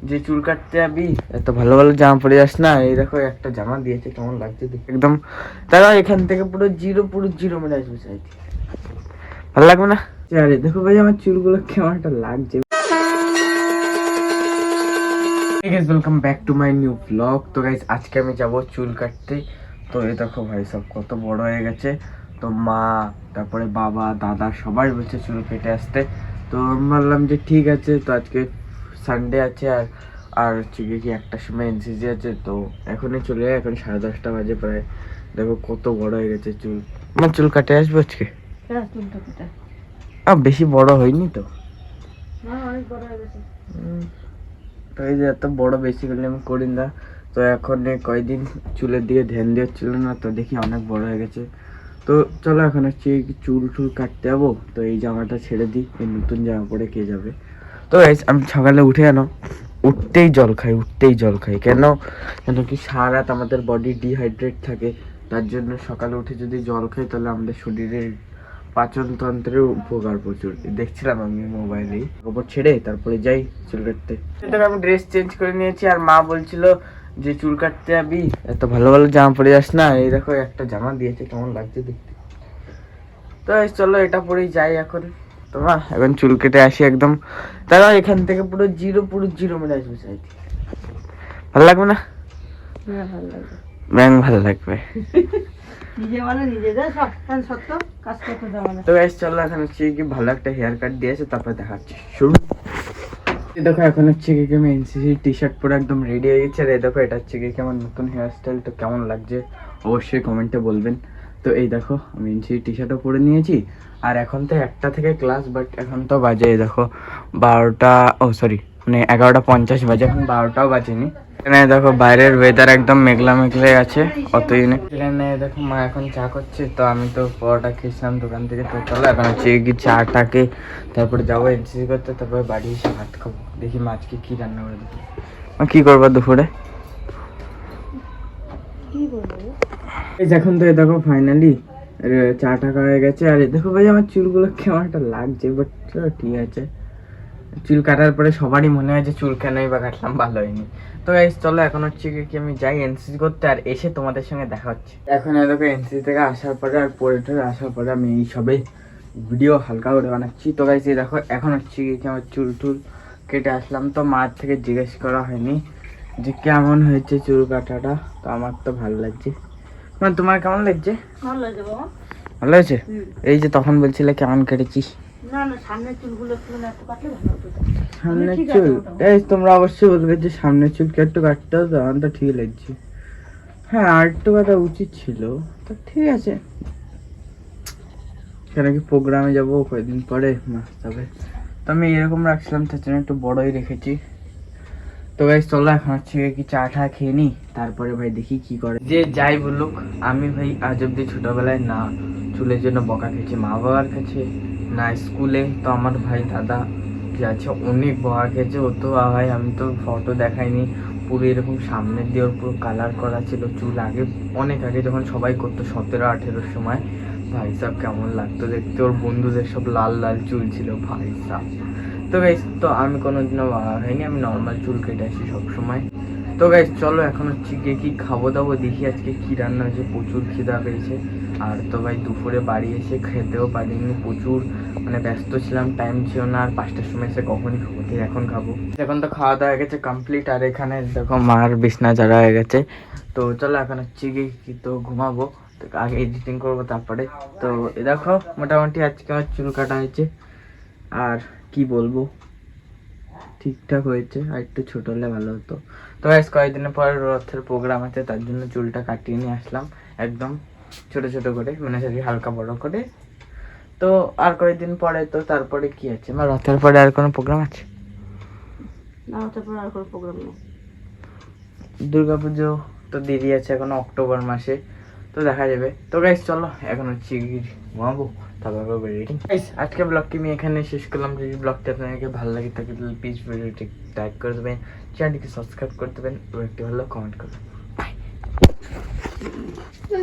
যে চুল কাটতে যাবি এত ভালো ভালো জামা পরে যাস না। এই দেখো একটা জামা দিয়েছে, কেমন লাগছে দেখে একদম। তারা এখান থেকে পুরো জিরো মেরে আসবে চাইতে, ভালো লাগবে না? আরে দেখো ভাই আমার চুলগুলো কেমন একটা লাগছে। Welcome back to my new blog. তো গাইস আজকে আমি যাব চুল কাটতে। তো এই দেখো ভাই সব কত বড় হয়ে গেছে। তো মা, তারপরে বাবা, দাদা সবাই বলছে চুল কেটে আসতে। তো আমি বললাম যে ঠিক আছে। তো আজকে সানডে আছে আর আর হচ্ছে কি একটার সময় এনসিসি আছে। তো এখনই চলে যায়, এখন 10:30 বাজে প্রায়। দেখো কত বড় হয়ে গেছে চুল। আমার চুল কাটে আসবো আজকে। বেশি বড় হয়নি তো। তো এই যে এত বড় বেসিক্যালি আমি করি না। তো এখন কয়েকদিন চুলের দিকে ধ্যান দিচ্ছিল না, তো দেখি অনেক বড় হয়ে গেছে। তো চলো এখন হচ্ছে চুল টুল কাটতে যাবো। তো এই জামাটা ছেড়ে দিই, এই নতুন জামা পরে কে যাবে। তো আমি সকালে উঠে উঠতেই জল খাই কেন কেন কি সারা রাত আমাদের বডি ডিহাইড্রেট থাকে। তার জন্য সকালে উঠে যদি জল খাই তাহলে আমাদের শরীরের পাচনতন্ত্রের উপকার প্রচুর। দেখছিলাম আমি মোবাইলেই, খবর ছেড়ে তারপরে যাই চুল কাটতে। আমি ড্রেস চেঞ্জ করে নিয়েছি আর মা বলছিল যে চুল কাটতে যাবি এত ভালো ভালো জামা পরে যাস না। এই দেখো একটা জামা দিয়েছে, কেমন লাগছে দেখতে। তো চলো এটা পরেই যাই এখন। তোমার এখন চুল কেটে আসি একদম। তারা এখান থেকে পুরো জিরো মেরে আসবে চাইতে, ভালো লাগবে না? ব্যাং ভালো লাগবে। তো গাইস চলো এখন হচ্ছে কি ভালো একটা হেয়ার কাট দিয়েছে, তারপর দেখাচ্ছি। শুরু। দেখো এখন হচ্ছে কি আমি এনসিসি টি শার্ট পরে একদম রেডি হয়ে গেছে। আর এই দেখো এটা হচ্ছে কি আমার নতুন হেয়ার স্টাইল। তো কেমন লাগছে অবশ্যই কমেন্টে বলবেন। তো এই দেখো আমি এনসিসি টি শার্টও পরে নিয়েছি। আর এখন তো 1টা থেকে ক্লাস, বাট এখন তো বাজে এই দেখো 12টা, ও সরি মানে 11:50 বাজে, এখন 12টাও বাজেনি। এখানে দেখো বাইরের ওয়েদার একদম মেঘলা মেঘলাই আছে, অতই নেই। এখানে দেখো মা এখন চা করছে। তো আমি তো পরোটা খেয়েছিলাম দোকান থেকে। তো চলো এখন হচ্ছে কি চাটাকে তারপরে যাবো এনসিসি করতে, তারপরে বাড়ি এসে ভাত খাবো। দেখি মাছকে কি রান্না করে দেখি। কি করবো দুপুরে এখন তো দেখো ফাইনালি চাটা হয়ে গেছে। আর দেখো ভাই আমার চুলগুলো কেমন একটা লাগছে, বাট ঠিক আছে। চুল কাটার পরে সবারই মনে হয় যে চুল কেনই বা কাটলাম, ভালো হয়নি। তো গাইস চলো এখন হচ্ছে কি আমি যাই এনসিসি করতে, আর এসে তোমাদের সঙ্গে দেখা হচ্ছে। এখন দেখো এনসিসি থেকে আসার পরে আর পরে আসার পরে আমি এই সবে ভিডিও হালকা করে বানাচ্ছি। তো গাইস দেখো এখন হচ্ছে কি আমার চুল টুল কেটে আসলাম। তো মার থেকে জিজ্ঞেস করা হয়নি যে কেমন হয়েছে চুল কাটাটা। তো আমার তো ভালো লাগছে। মানে তোমার কেমন লাগছে? ভালো হয়েছে। এই যে তখন বলছিলে কেমন কেটেছিস। সামনের চুল এই তোমরা অবশ্যই বলবে যে সামনের চুল একটু কাটতে হবে, আমার তো ঠিক লাগছে। হ্যাঁ আর একটু কাটা উচিত ছিল, তো ঠিক আছে। সেটা কি প্রোগ্রামে যাবো কয়েকদিন পরে তবে তো আমি এরকম রাখছিলাম, তার জন্য একটু বড়ই রেখেছি। তো গাইস চলো এখন হচ্ছে কি চা টা খেয়ে নি, তারপরে ভাই দেখি কি করে। যে যাই বলুক আমি ভাই আজ অব্দি ছোটবেলায় না চুলের জন্য বকা খেয়েছি মা বাবার কাছে, না স্কুলে। তো আমার ভাই দাদা যে আছে অনেক বকা খেয়েছে। ও তো ভাই আমি তো ফটো দেখাইনি, পুরো এরকম সামনের দিয়ে ওর পুরো কালার করা ছিল চুল। আগে অনেক আগে যখন সবাই করতো 17-18 সময়, ভাই সাহেব কেমন লাগতো দেখতে। ওর বন্ধুদের সব লাল লাল চুল ছিল ভাই সাহেব। তো গাইস তো আমি কোনোদিনও বাড়া হয়নি, আমি নর্মাল চুল কেটে আসি সবসময়। তো গাইস চলো এখন হচ্ছে গিয়ে কি খাবো দাবো দেখি আজকে কি রান্না হয়েছে। প্রচুর খিদা পেয়েছে। আর তো ভাই দুপুরে বাড়ি এসে খেতেও পারিনি, প্রচুর মানে ব্যস্ত ছিলাম, টাইম ছিল না। আর 5টার সময় এসে কখনই খাবো, এখন খাবো। এখন তো খাওয়া দাওয়া হয়ে গেছে কমপ্লিট। আর এখানে দেখো মার বিছনা যারা হয়ে গেছে। তো চলো এখন হচ্ছে গিয়ে কি তো ঘুমাবো। তো আগে এডিটিং করবো তারপরে। তো দেখো মোটামুটি আজকে আমার চুল কাটা হয়েছে। আর কি বলবো, ঠিকঠাক হয়েছে, আর একটু ছোট হলে ভালো হতো। তো আজ কয়েকদিনের পর রথের প্রোগ্রাম আছে, তার জন্য চুলটা কাটিয়ে নিয়ে আসলাম একদম ছোট ছোট করে, মানে হালকা বড় করে। তো আর কয়েকদিন পরে তো তারপরে কি আছে, আমার রথের পরে আর কোনো প্রোগ্রাম আছে না? রথের পরে আর কোনো প্রোগ্রাম নেই। দুর্গাপুজো তো দেরি আছে এখনো, অক্টোবর মাসে, তো দেখা যাবে। তো গাইস চলো এখন হচ্ছে ঘুমাবো, তারপর রেডিং। গাইস আজকে ব্লগটি আমি এখানে শেষ করলাম। যদি ব্লগটি আপনাদেরকে ভালো লাগে থাকে তাহলে প্লিজ ভিডিওটি লাইক করে দেবেন, চ্যানেলটিকে সাবস্ক্রাইব করে দেবেন এবং একটি ভালো কমেন্ট করবেন। বাই।